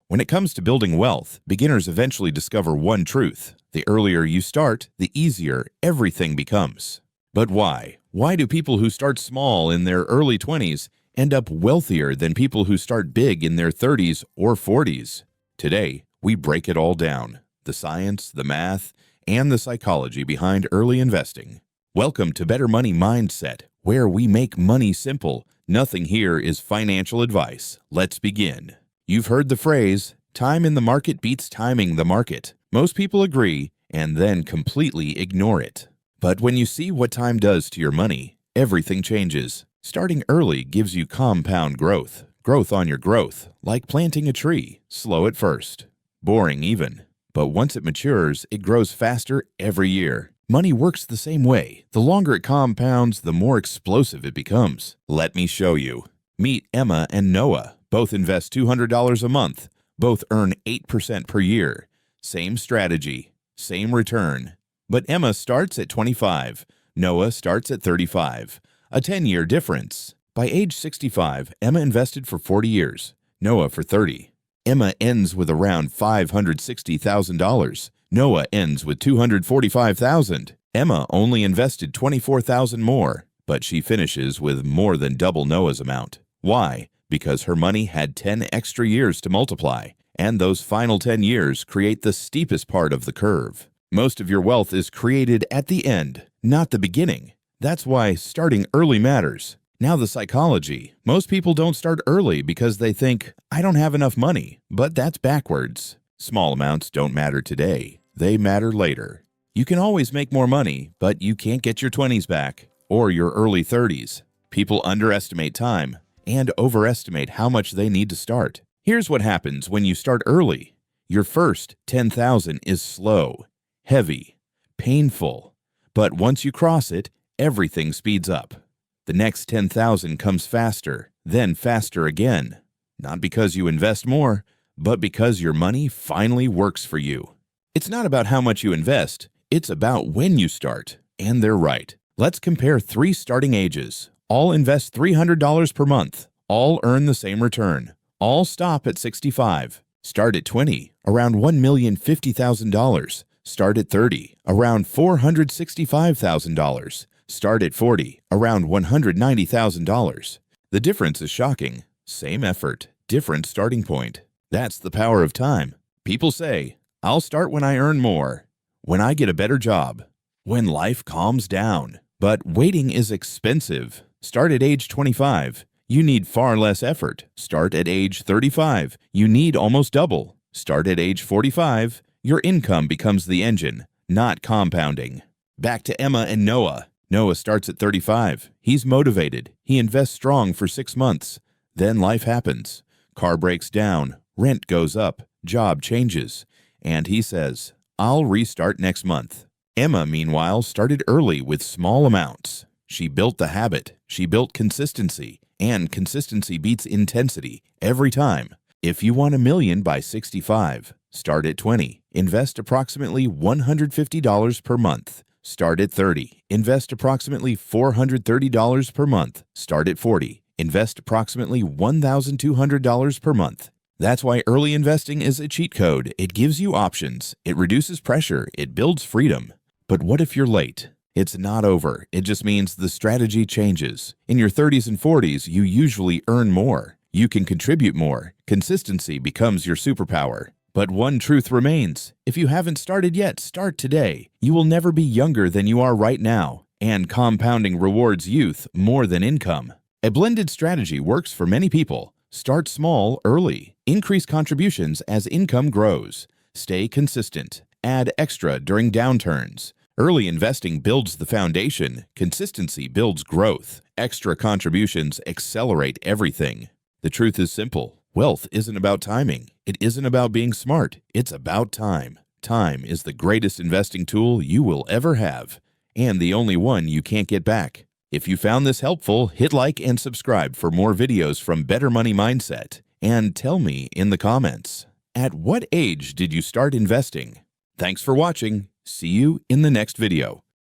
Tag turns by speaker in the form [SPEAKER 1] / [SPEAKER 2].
[SPEAKER 1] When it comes to building wealth, beginners eventually discover one truth. The earlier you start, the easier everything becomes. But why? Why do people who start small in their early 20s end up wealthier than people who start big in their 30s or 40s? Today, we break it all down. The science, the math, and the psychology behind early investing. Welcome to Better Money Mindset, where we make money simple. Nothing here is financial advice. Let's begin. You've heard the phrase, time in the market beats timing the market. Most people agree and then completely ignore it. But when you see what time does to your money, everything changes. Starting early gives you compound growth. Growth on your growth, like planting a tree, slow at first. Boring even. But once it matures, it grows faster every year. Money works the same way. The longer it compounds, the more explosive it becomes. Let me show you. Meet Emma and Noah. Both invest $200 a month. Both earn 8% per year. Same strategy, same return. But Emma starts at 25. Noah starts at 35. A 10-year difference. By age 65, Emma invested for 40 years. Noah for 30. Emma ends with around $560,000. Noah ends with $245,000. Emma only invested $24,000 more, but she finishes with more than double Noah's amount. Why? Because her money had 10 extra years to multiply, and those final 10 years create the steepest part of the curve. Most of your wealth is created at the end, not the beginning. That's why starting early matters. Now the psychology. Most people don't start early because they think, I don't have enough money, but that's backwards. Small amounts don't matter today. They matter later. You can always make more money, but you can't get your 20s back or your early 30s. People underestimate time and overestimate how much they need to start. Here's what happens when you start early. Your first 10,000 is slow, heavy, painful. But once you cross it, everything speeds up. The next 10,000 comes faster, then faster again. Not because you invest more, but because your money finally works for you. It's not about how much you invest, it's about when you start. And they're right. Let's compare 3 starting ages. All invest $300 per month. All earn the same return. All stop at 65. Start at 20, around $1,050,000. Start at 30, around $465,000. Start at 40, around $190,000. The difference is shocking. Same effort, different starting point. That's the power of time. People say, I'll start when I earn more, when I get a better job, when life calms down. But waiting is expensive. Start at age 25. You need far less effort. Start at age 35. You need almost double. Start at age 45. Your income becomes the engine, not compounding. Back to Emma and Noah. Noah starts at 35. He's motivated. He invests strong for 6 months. Then life happens. Car breaks down. Rent goes up. Job changes. And he says, I'll restart next month. Emma, meanwhile, started early with small amounts. She built the habit. She built consistency. And consistency beats intensity every time. If you want $1 million by 65, start at 20. Invest approximately $150 per month. Start at 30. Invest approximately $430 per month. Start at 40. Invest approximately $1,200 per month. That's why early investing is a cheat code. It gives you options. It reduces pressure. It builds freedom. But what if you're late? It's not over. It just means the strategy changes. In your 30s and 40s, you usually earn more. You can contribute more. Consistency becomes your superpower. But one truth remains. If you haven't started yet, start today. You will never be younger than you are right now. And compounding rewards youth more than income. A blended strategy works for many people. Start small early. Increase contributions as income grows. Stay consistent. Add extra during downturns. Early investing builds the foundation. Consistency builds growth. Extra contributions accelerate everything. The truth is simple. Wealth isn't about timing. It isn't about being smart. It's about time. Time is the greatest investing tool you will ever have, and the only one you can't get back. If you found this helpful, hit like and subscribe for more videos from Better Money Mindset. And tell me in the comments, at what age did you start investing? Thanks for watching. See you in the next video.